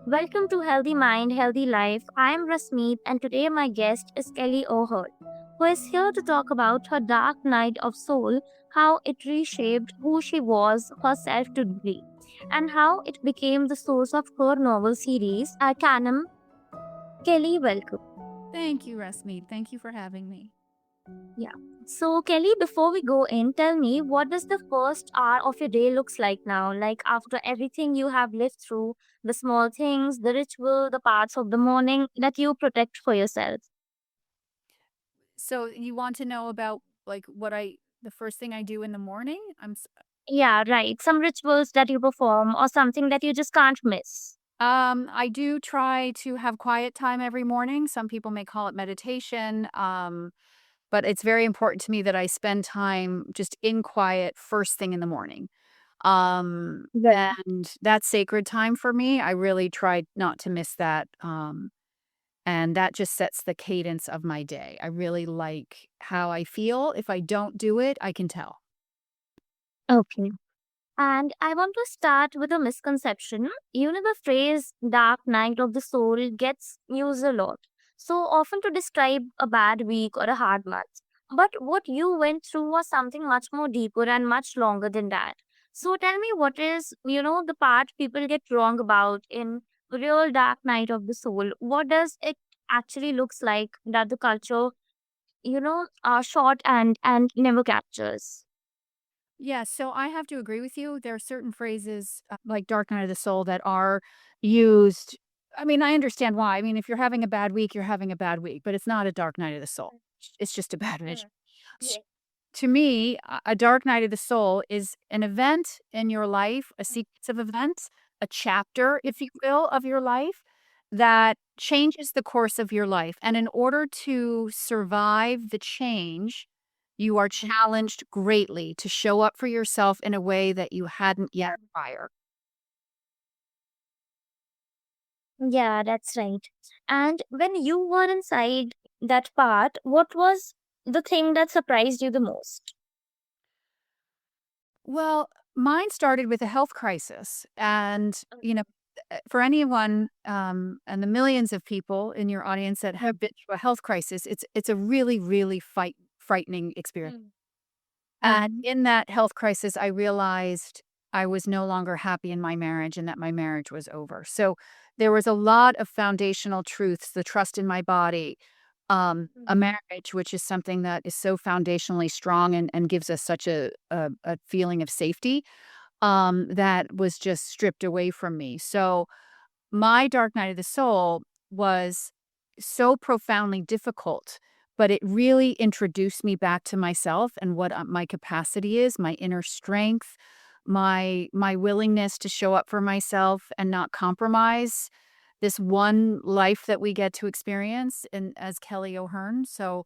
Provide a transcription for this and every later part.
Welcome to Healthy Mind, Healthy Life. I am Rasmeet, and today my guest is Kelly O'Hurt, who is here to talk about her dark night of soul, how it reshaped who she was herself to be, and how it became the source of her novel series, Arcanum. Kelly, welcome. Thank you, Rasmeet. Thank you for having me. Yeah. So, Kelly, before we go in, tell me what does the first hour of your day looks like now? Like after everything you have lived through, the small things, the ritual, the parts of the morning that you protect for yourself. So you want to know about the first thing I do in the morning? Yeah, right. Some rituals that you perform or something that you just can't miss. I do try to have quiet time every morning. Some people may call it meditation. But it's very important to me that I spend time just in quiet first thing in the morning. Right. And that's sacred time for me. I really try not to miss that. And that just sets the cadence of my day. I really like how I feel. If I don't do it, I can tell. Okay. And I want to start with a misconception. The phrase dark night of the soul gets used a lot. So often to describe a bad week or a hard month. But what you went through was something much more deeper and much longer than that. So tell me what is, the part people get wrong about in real dark night of the soul. What does it actually looks like that the culture, short and never captures? Yeah, so I have to agree with you. There are certain phrases like dark night of the soul that are used. I mean, I understand why. I mean, if you're having a bad week, you're having a bad week, but it's not a dark night of the soul. It's just a bad vision. Mm. Yeah. To me, a dark night of the soul is an event in your life, a sequence of events, a chapter, if you will, of your life that changes the course of your life. And in order to survive the change, you are challenged greatly to show up for yourself in a way that you hadn't yet prior. Yeah, that's right. And when you were inside that part, what was the thing that surprised you the most? Well, mine started with a health crisis. And, for anyone and the millions of people in your audience that have been through a health crisis, it's a really, really frightening experience. Mm. And Mm. in that health crisis, I realized I was no longer happy in my marriage and that my marriage was over. So there was a lot of foundational truths, the trust in my body, a Mm. marriage, which is something that is so foundationally strong and gives us such a feeling of safety, that was just stripped away from me. So my dark night of the soul was so profoundly difficult, but it really introduced me back to myself and what my capacity is, my inner strength, my willingness to show up for myself and not compromise this one life that we get to experience and as Kelly O'Hearn. So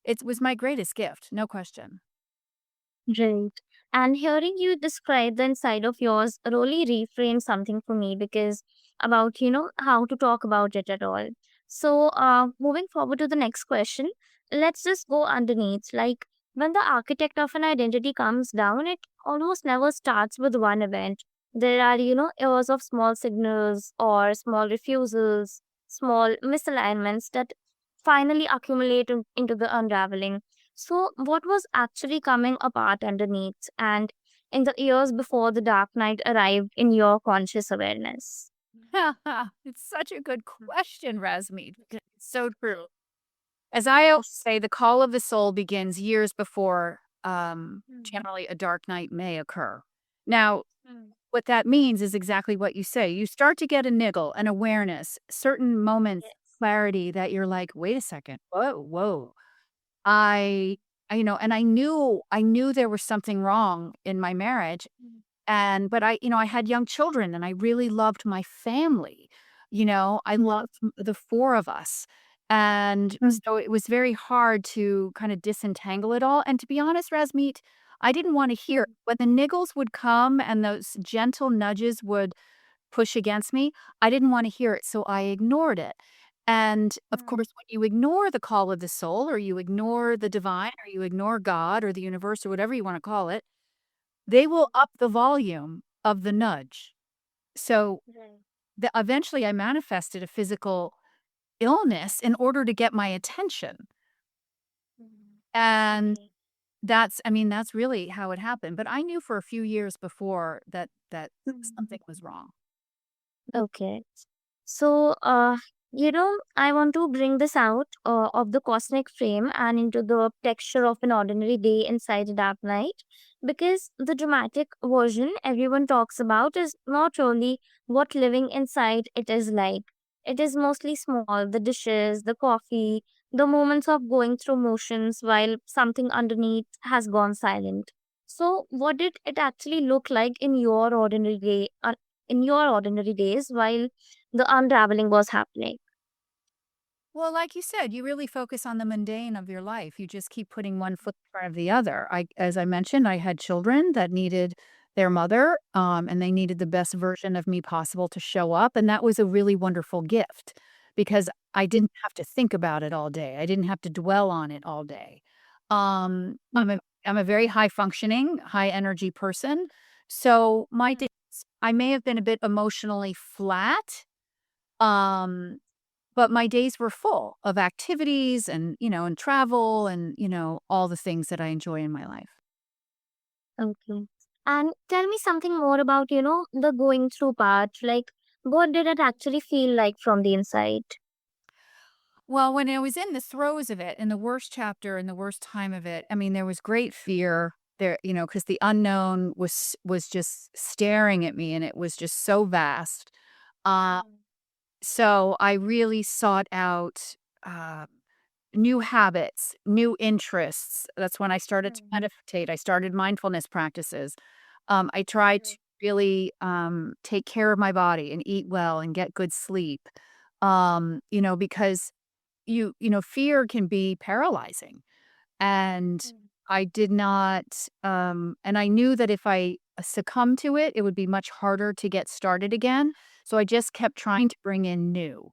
it was my greatest gift, no question. Right. And hearing you describe the inside of yours really reframed something for me because about, how to talk about it at all. So, moving forward to the next question, let's just go underneath. Like, when the architect of an identity comes down, it almost never starts with one event. There are, years of small signals or small refusals, small misalignments that finally accumulate into the unraveling. So, what was actually coming apart underneath and in the years before the Dark Knight arrived in your conscious awareness? It's such a good question, Rasmeet. It's so true. As I always say, the call of the soul begins years before Mm. generally a dark night may occur. Now, Mm. what that means is exactly what you say. You start to get a niggle, an awareness, certain moments, Yes. clarity that you're like, wait a second, whoa, whoa. I, and I knew there was something wrong in my marriage. Mm. And, but I had young children and I really loved my family. I loved the four of us. And Mm. so it was very hard to kind of disentangle it all. And to be honest, Rasmeet, I didn't want to hear it. When the niggles would come and those gentle nudges would push against me, I didn't want to hear it. So I ignored it. And of Mm. course, when you ignore the call of the soul, or you ignore the divine, or you ignore God or the universe, or whatever you want to call it, they will up the volume of the nudge. So Right. eventually I manifested a physical illness in order to get my attention. Mm. And Okay. I mean, that's really how it happened. But I knew for a few years before that something was wrong. Okay. So, I want to bring this out of the cosmic frame and into the texture of an ordinary day inside a dark night. Because the dramatic version everyone talks about is not really what living inside it is like. It is mostly small, the dishes, the coffee, the moments of going through motions while something underneath has gone silent. So, what did it actually look like in your ordinary day, in your ordinary days while the unraveling was happening? Well, like you said, you really focus on the mundane of your life. You just keep putting one foot in front of the other. As I mentioned, I had children that needed their mother, and they needed the best version of me possible to show up. And that was a really wonderful gift because I didn't have to think about it all day. I didn't have to dwell on it all day. I'm a very high functioning, high energy person. So my days, I may have been a bit emotionally flat. Um, but my days were full of activities and, and travel and, all the things that I enjoy in my life. Okay. And tell me something more about, the going through part. Like, what did it actually feel like from the inside? Well, when I was in the throes of it, in the worst chapter, in the worst time of it, I mean, there was great fear there, because the unknown was just staring at me and it was just so vast. Uh, so I really sought out uh, new habits, new interests. That's when I started to meditate. I started mindfulness practices. I tried to really take care of my body and eat well and get good sleep. Because fear can be paralyzing. And I did not, and I knew that if I succumbed to it, it would be much harder to get started again. So I just kept trying to bring in new.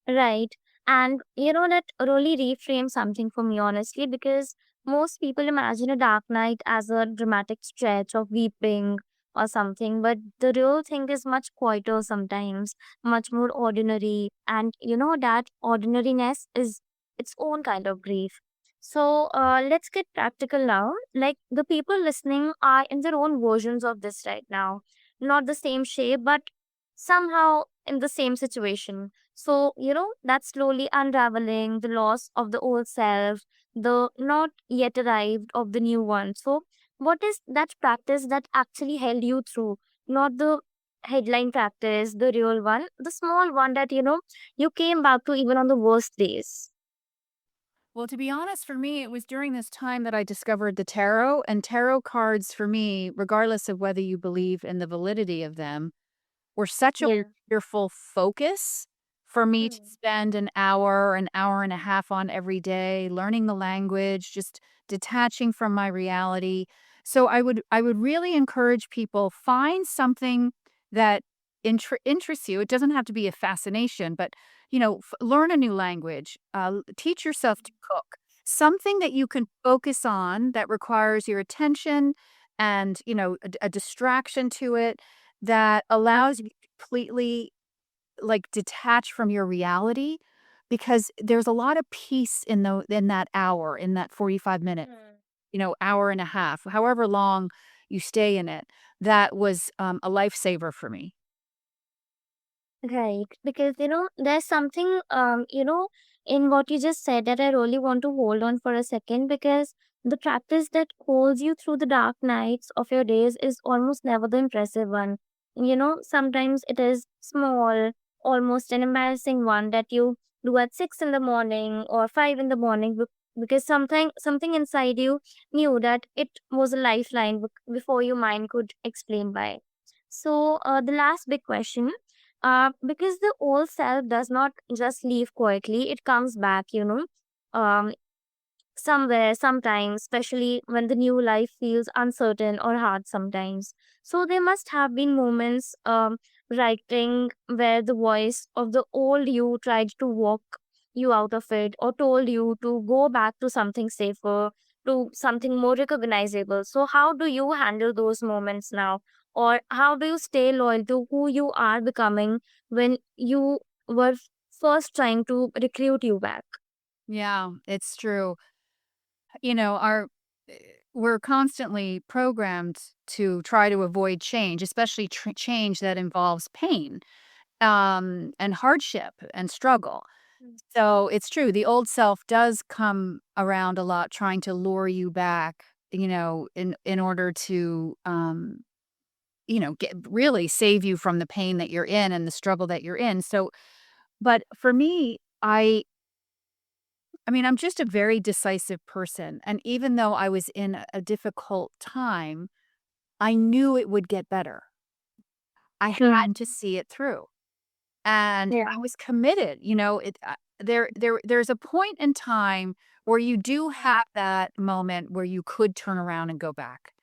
Right. And that really reframes something for me, honestly, because most people imagine a dark night as a dramatic stretch of weeping or something, but the real thing is much quieter sometimes, much more ordinary. And that ordinariness is its own kind of grief. So let's get practical now. Like the people listening are in their own versions of this right now. Not the same shape, but somehow in the same situation. So, that's slowly unraveling the loss of the old self, the not yet arrived of the new one. So, what is that practice that actually held you through? Not the headline practice, the real one, the small one that, you came back to even on the worst days. Well, to be honest, for me, it was during this time that I discovered the tarot, and tarot cards for me, regardless of whether you believe in the validity of them, were such a Yeah. wonderful focus for me to spend an hour and a half on every day, learning the language, just detaching from my reality. So I would really encourage people, find something that interests you. It doesn't have to be a fascination, but learn a new language, teach yourself to cook. Something that you can focus on that requires your attention and a distraction to it that allows you to completely, like, detach from your reality, because there's a lot of peace in that hour, in that 45 minutes, hour and a half, however long you stay in it. That was, a lifesaver for me. Right, because there's something in what you just said that I really want to hold on for a second, because the practice that holds you through the dark nights of your days is almost never the impressive one. Sometimes it is small, almost an embarrassing one that you do at 6 in the morning or 5 in the morning, because something inside you knew that it was a lifeline before your mind could explain why. So the last big question, because the old self does not just leave quietly, it comes back, um, somewhere, sometimes, especially when the new life feels uncertain or hard sometimes. So there must have been moments, writing where the voice of the old you tried to walk you out of it or told you to go back to something safer, to something more recognizable. So how do you handle those moments now? Or how do you stay loyal to who you are becoming when you were first trying to recruit you back? Yeah, it's true. You know, eh, we're constantly programmed to try to avoid change, especially change that involves pain, and hardship and struggle. Mm. So it's true. The old self does come around a lot, trying to lure you back, in order to, get really save you from the pain that you're in and the struggle that you're in. So, but for me, I mean, I'm just a very decisive person. And even though I was in a difficult time, I knew it would get better. I had Mm. to see it through. And Yeah. I was committed, there's a point in time where you do have that moment where you could turn around and go back.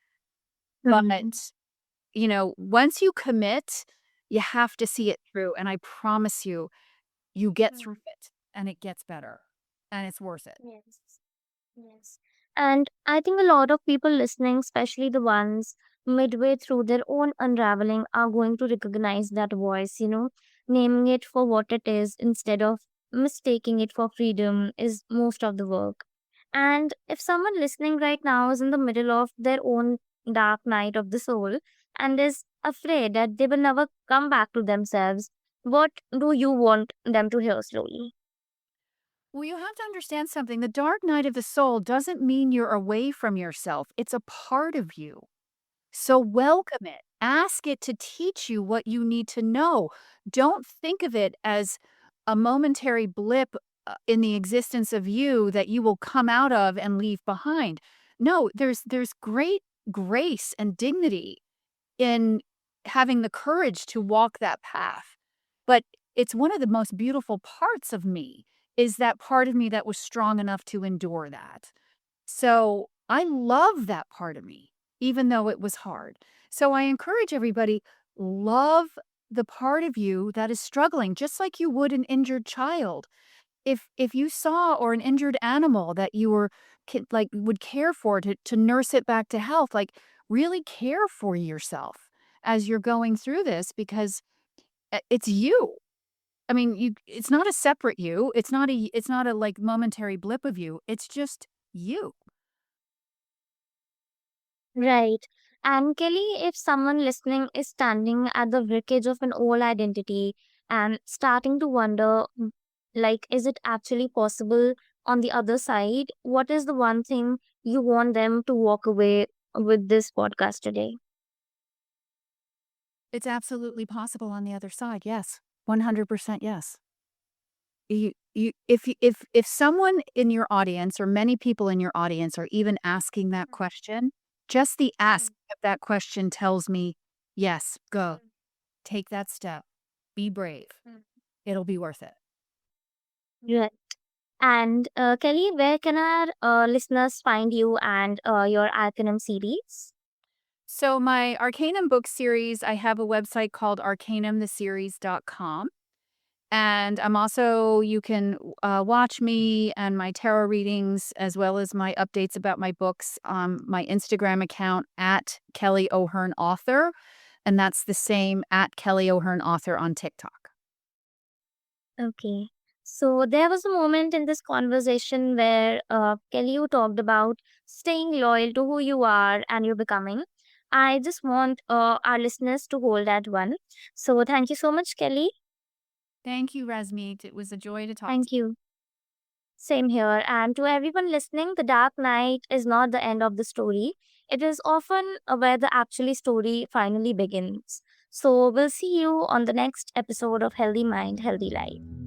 Mm. But, once you commit, you have to see it through, and I promise you, you get through Mm. it, and it gets better, and it's worth it. Yes. Yes. And I think a lot of people listening, especially the ones midway through their own unraveling, are going to recognize that voice, naming it for what it is instead of mistaking it for freedom is most of the work. And if someone listening right now is in the middle of their own dark night of the soul and is afraid that they will never come back to themselves, what do you want them to hear slowly? Well, you have to understand something. The dark night of the soul doesn't mean you're away from yourself. It's a part of you. So welcome it. Ask it to teach you what you need to know. Don't think of it as a momentary blip in the existence of you that you will come out of and leave behind. No, there's great grace and dignity in having the courage to walk that path. But it's one of the most beautiful parts of me is that part of me that was strong enough to endure that. So I love that part of me, even though it was hard. So I encourage everybody, love the part of you that is struggling, just like you would an injured child. If you saw or an injured animal that you were like would care for to nurse it back to health, like really care for yourself as you're going through this because it's you. I mean, you it's not a separate you. It's not a like momentary blip of you. It's just you. Right. And Kelly, if someone listening is standing at the wreckage of an old identity and starting to wonder, like, is it actually possible on the other side? What is the one thing you want them to walk away with this podcast today? It's absolutely possible on the other side. Yes. 100% yes. If someone in your audience or many people in your audience are even asking that question, just the ask of that question tells me, yes, go, take that step, be brave. It'll be worth it. Right. And Kelly, where can our listeners find you and your Arcanum series? So my Arcanum book series, I have a website called arcanumtheseries.com. And I'm also you can, watch me and my tarot readings as well as my updates about my books on my Instagram account at Kelly O'Hearn Author, and that's the same at Kelly O'Hearn Author on TikTok. Okay. So there was a moment in this conversation where Kelly, you talked about staying loyal to who you are and you're becoming. I just want our listeners to hold that one. So thank you so much, Kelly. Thank you, Rasmeet. It was a joy to talk to Thank you. Same here. And to everyone listening, the Dark Night is not the end of the story. It is often where the actually story finally begins. So we'll see you on the next episode of Healthy Mind, Healthy Life.